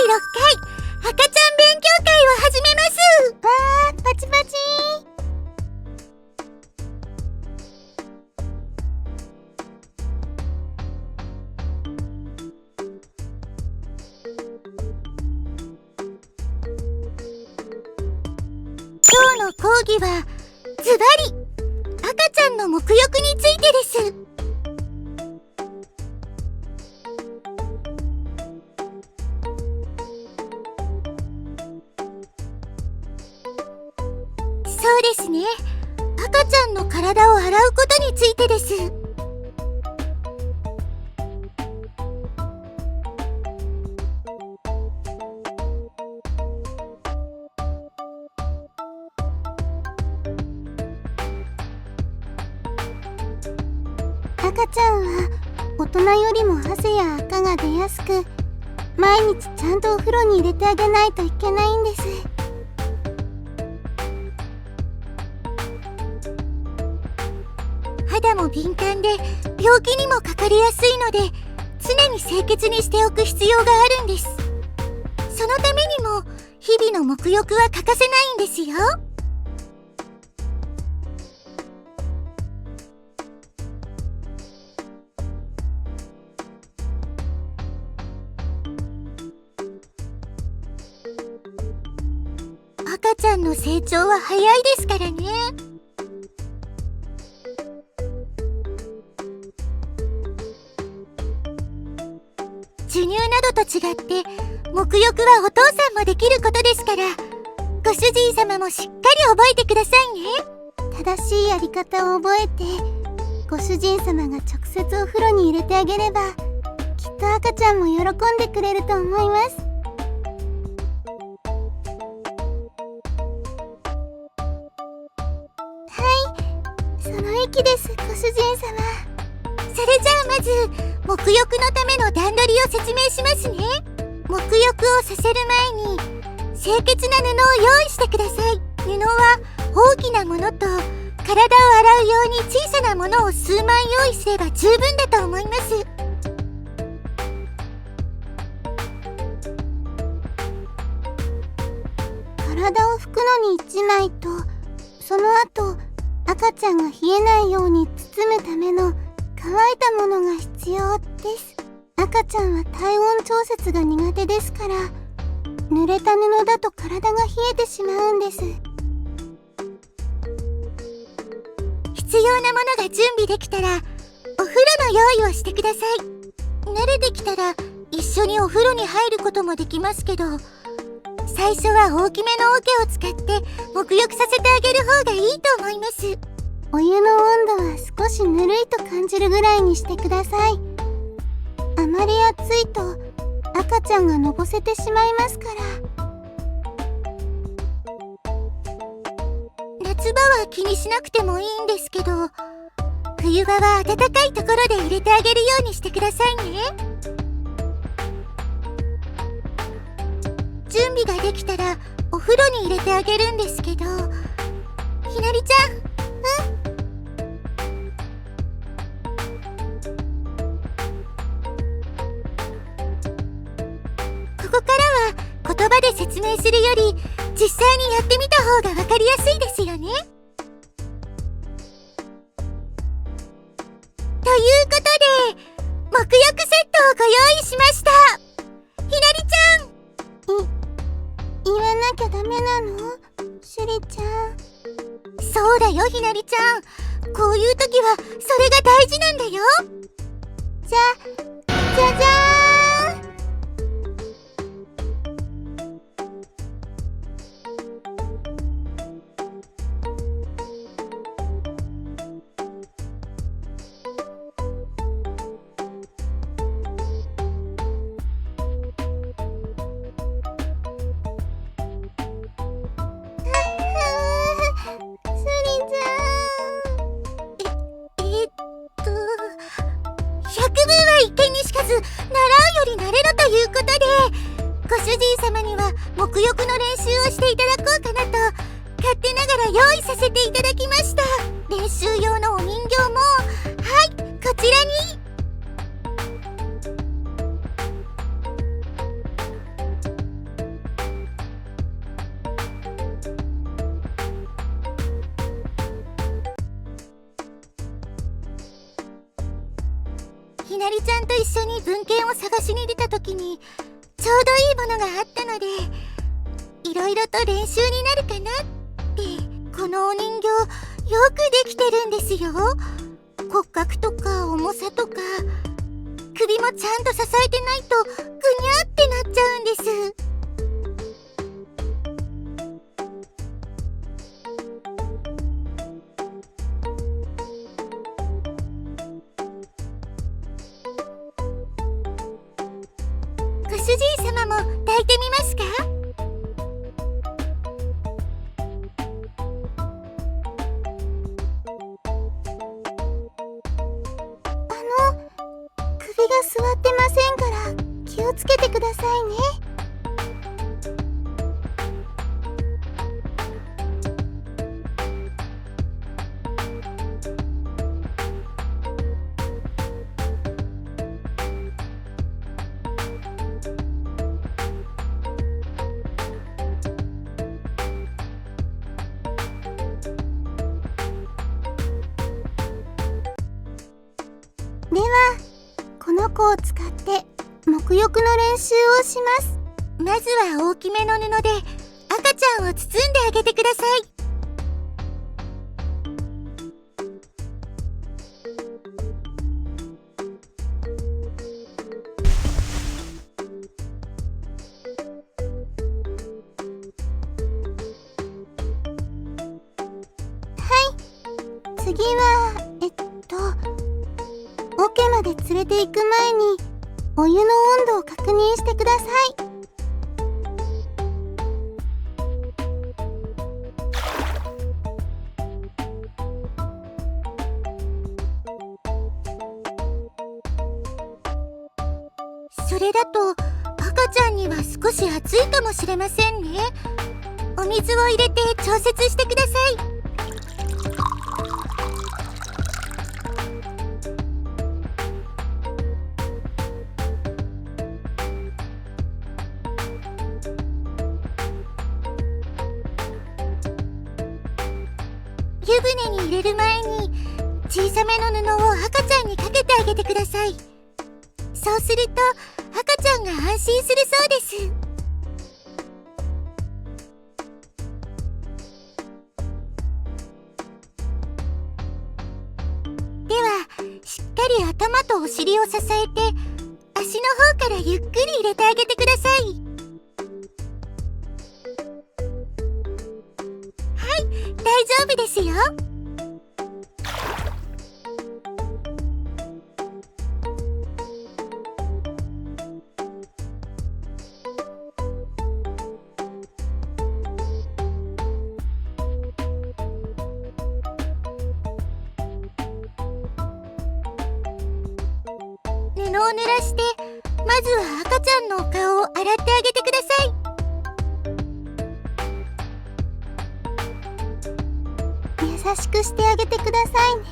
赤ちゃん勉強会を始めます。わー、パチパチ今日の講義はズバリ赤ちゃんの沐浴についてです。そうですね。赤ちゃんの体を洗うことについてです。赤ちゃんは大人よりも汗や赤が出やすく、毎日ちゃんとお風呂に入れてあげないといけないんです。肌も敏感で病気にもかかりやすいので、常に清潔にしておく必要があるんです。そのためにも日々の沐浴は欠かせないんですよ。赤ちゃんの成長は早いですからね。授乳などと違って沐浴はお父さんもできることですから、ご主人様もしっかり覚えてくださいね。正しいやり方を覚えて、ご主人様が直接お風呂に入れてあげれば、きっと赤ちゃんも喜んでくれると思います。その息です、ご主人様。それじゃあまず沐浴のための段取りを説明しますね。沐浴をさせる前に清潔な布を用意してください。布は大きなものと体を洗うように小さなものを数枚用意すれば十分だと思います。体を拭くのに1枚と、その後赤ちゃんが冷えないように包むための乾いたものが必要です。赤ちゃんは体温調節が苦手ですから、濡れた布だと体が冷えてしまうんです。必要なものが準備できたらお風呂の用意をしてください。慣れてきたら一緒にお風呂に入ることもできますけど、最初は大きめの桶を使って沐浴させてあげる方がいいと思います。お湯の温度は少しぬるいと感じるぐらいにしてください。あまり熱いと赤ちゃんがのぼせてしまいますから。夏場は気にしなくてもいいんですけど、冬場は暖かいところで入れてあげるようにしてくださいね。準備ができたらお風呂に入れてあげるんですけど、ひなりちゃん、ここからは言葉で説明するより実際にやってみた方がわかりやすいですよね。ということで沐浴セットをご用意しました。ひなりちゃん、言わなきゃダメなの？シュリちゃん。そうだよひなりちゃん、こういう時はそれが大事なんだよ。じゃじゃーん。百聞は一見にしかず、習うより慣れろということで、ご主人様には沐浴の練習をしていただこうかなと勝手ながら用意させていただきました。練習用のお人形も、はい、こちらに。なりちゃんと一緒に文献を探しに出た時にちょうどいいものがあったので、いろいろと練習になるかなって。このお人形よくできてるんですよ。骨格とか重さとか、首もちゃんと支えてないとぐにゃってなっちゃうんです。ご主人様も抱いてみますか？首が座ってませんから気をつけてくださいね。ではこの子を使って沐浴の練習をします。まずは大きめの布で赤ちゃんを包んであげてください。次は桶まで連れて行く前にお湯の温度を確認してください。それだと赤ちゃんには少し暑いかもしれませんね。お水を入れて調節してください。湯船に入れる前に小さめの布を赤ちゃんにかけてあげてください。そうすると赤ちゃんが安心するそうです。ではしっかり頭とお尻を支えて足の方からゆっくり入れてあげてください。はい、大丈夫ですよ。布を濡らして、まずは赤ちゃんのお顔を洗ってあげてください。優しくしてあげてくださいね。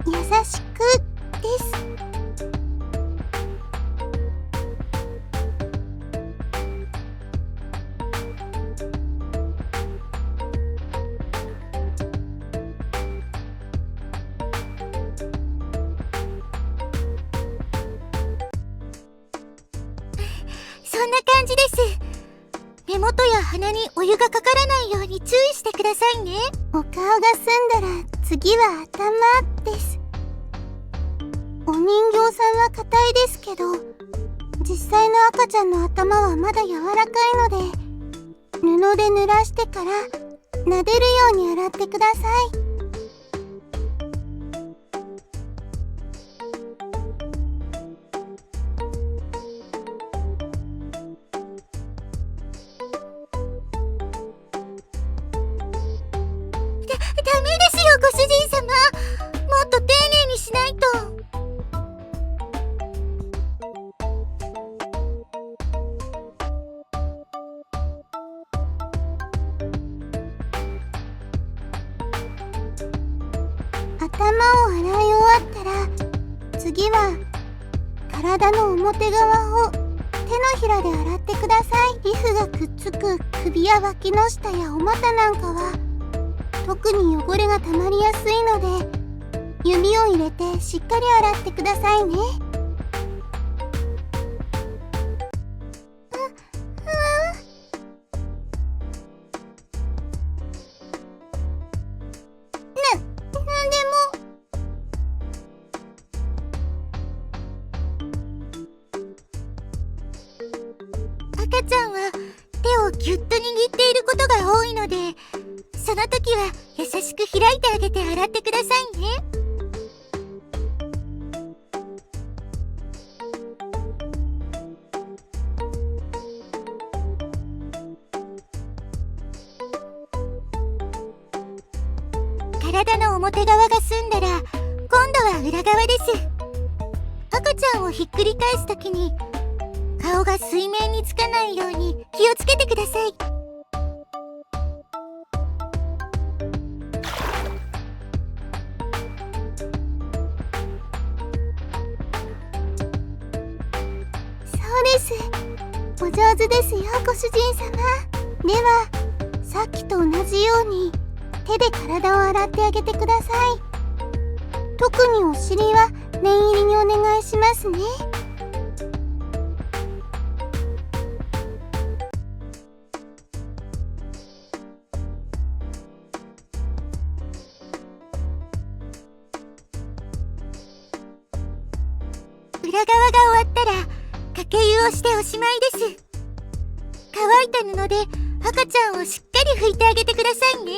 優しくです。そんな感じです。目元や鼻にお湯がかからないように注意してくださいね。お顔が済んだら次は頭です。お人形さんは硬いですけど、実際の赤ちゃんの頭はまだ柔らかいので、布で濡らしてから撫でるように洗ってください。ダメですよ、ご主人様。もっと丁寧にしないと。頭を洗い終わったら、次は体の表側を手のひらで洗ってください。皮膚がくっつく首や脇の下やお股なんかは特に汚れがたまりやすいので、指を入れてしっかり洗ってくださいね。なんでも。赤ちゃんは手をぎゅっと握っていることが多いので、その時は優しく開いてあげて洗ってくださいね。体の表側が済んだら、今度は裏側です。赤ちゃんをひっくり返すときに顔が水面につかないように気をつけてください。そうです。お上手ですよ、ご主人様。では、さっきと同じように手で体を洗ってあげてください。特にお尻は念入りにお願いしますね。裏側が終わったらかけ湯をしておしまいです。乾いた布で赤ちゃんをしっかり拭いてあげてくださいね。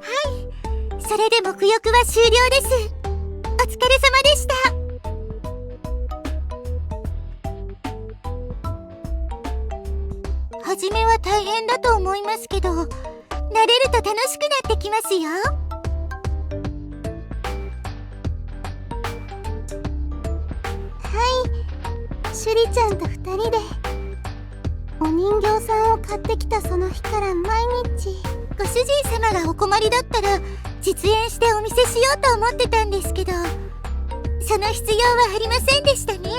はい、それで沐浴は終了です。お疲れ様でした。初めは大変だと思いますけど、慣れると楽しくなってきますよ。はい、シュリちゃんと2人でお人形さんを買ってきたその日から毎日。ご主人様がお困りだったら実演してお見せしようと思ってたんですけど、その必要はありませんでしたね。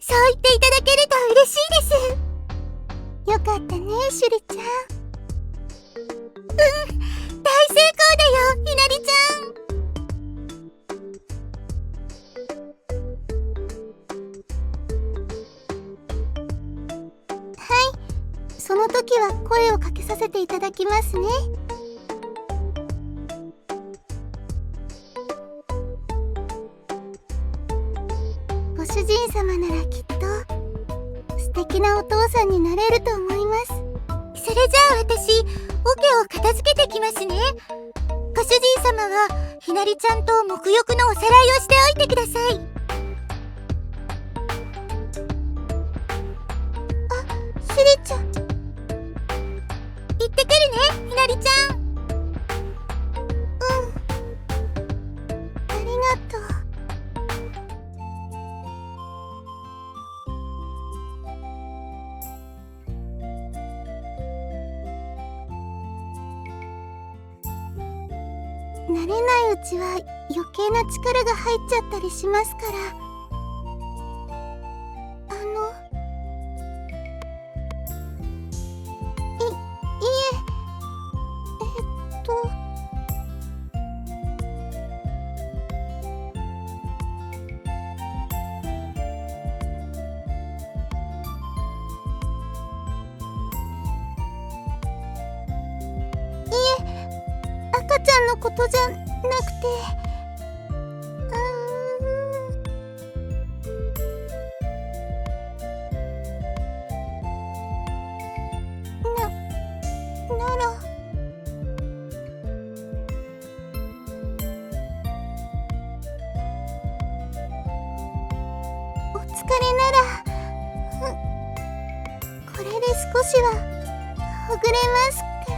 そう言っていただけると嬉しいです。よかったね、シュリちゃん。大成功だよ、ひなりちゃん。はい、その時は声をかけさせていただきますね。ご主人様ならきっと素敵なお父さんになれると思います。それじゃあ私、桶を片付けてきますね。ご主人様はひなりちゃんと沐浴のおさらいをしておいてください。あ、シュリちゃん。行ってくるね、ひなりちゃん。ありがとう。慣れないうちは余計な力が入っちゃったりしますから。いえ、赤ちゃんのことじゃなくて、ならお疲れなら、これで少しはほぐれますから。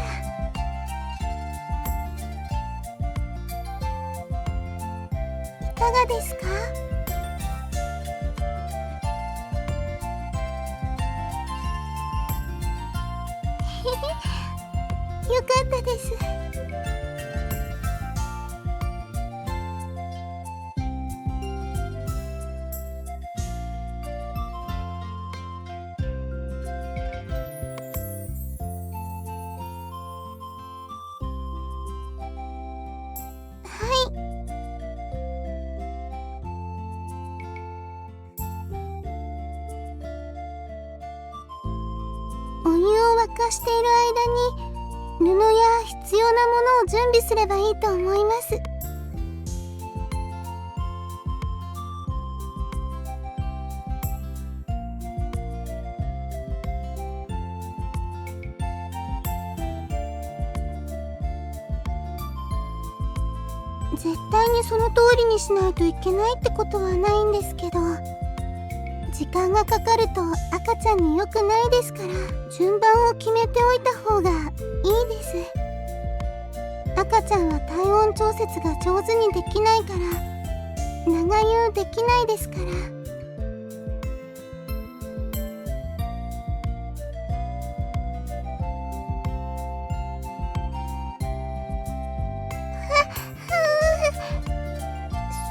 痛かがですか？よかったです。お湯を沸かしている間に布や必要なものを準備すればいいと思います。絶対にその通りにしないといけないってことはないんですけど、時間がかかると赤ちゃんに良くないですから、順番を決めておいた方がいいです。赤ちゃんは体温調節が上手にできないから、長湯できないですから。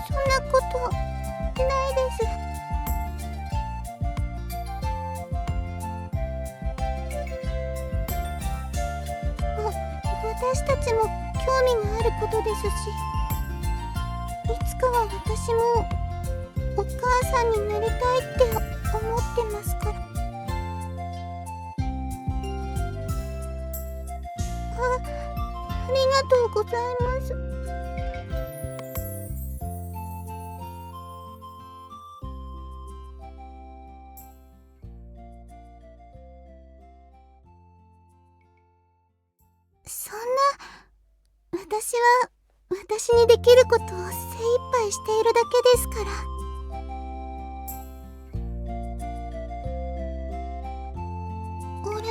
そんなことないです。私たちも興味があることですし、いつかは私もお母さんになりたいって思ってますから。ありがとうございます。そんな、私は私にできることを精一杯しているだけですから。あれ？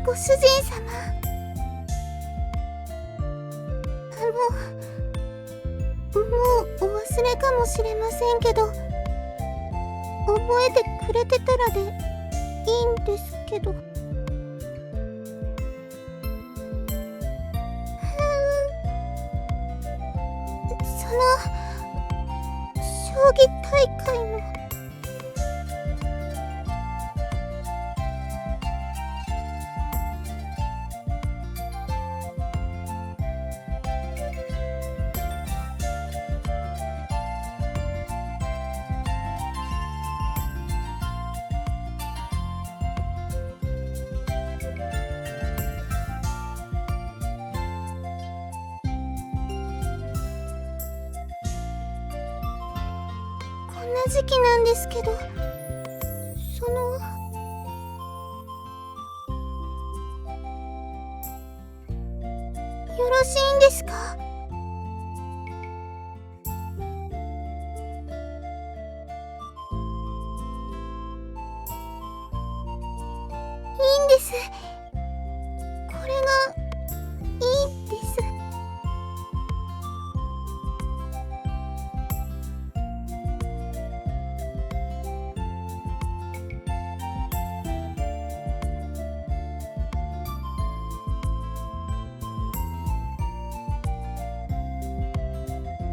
ご主人様、もうお忘れかもしれませんけど、覚えてくれてたらでいいんですけど。その将棋大会のこんな時期なんですけど、よろしいんですか？いいんです。これがいいです。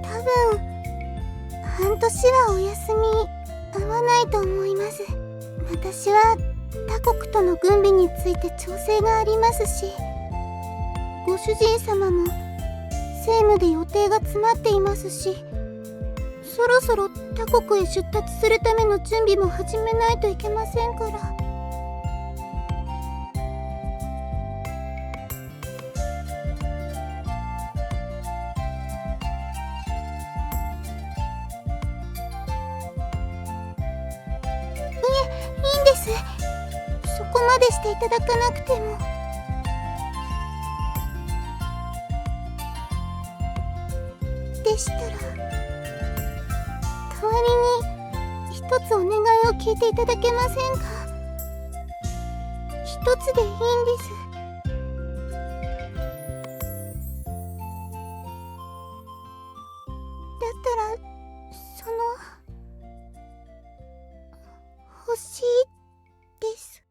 多分半年はお休み合わないと思います。私は他国との軍備について調整がありますし、ご主人様も政務で予定が詰まっていますし、そろそろ他国へ出立するための準備も始めないといけませんから。です。そこまでしていただかなくても。でしたら代わりに一つお願いを聞いていただけませんか？一つでいいんです。だったら欲しいです。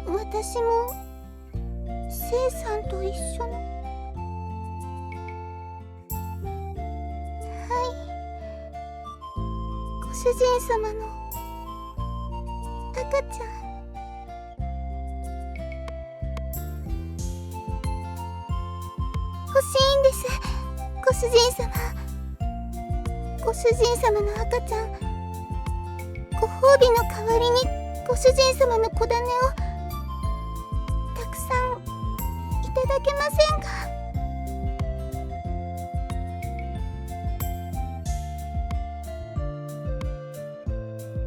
私も聖さんと一緒の。はい、ご主人様の赤ちゃん。欲しいんです、ご主人様。ご主人様の赤ちゃん、ご褒美の代わりにご主人様の子種をたくさんいただけませんか？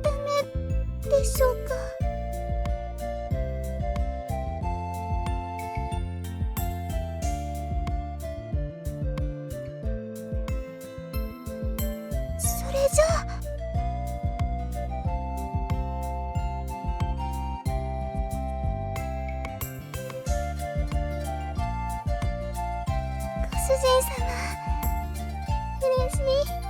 ダメでしょうか？それじゃあご主人様、嬉しい。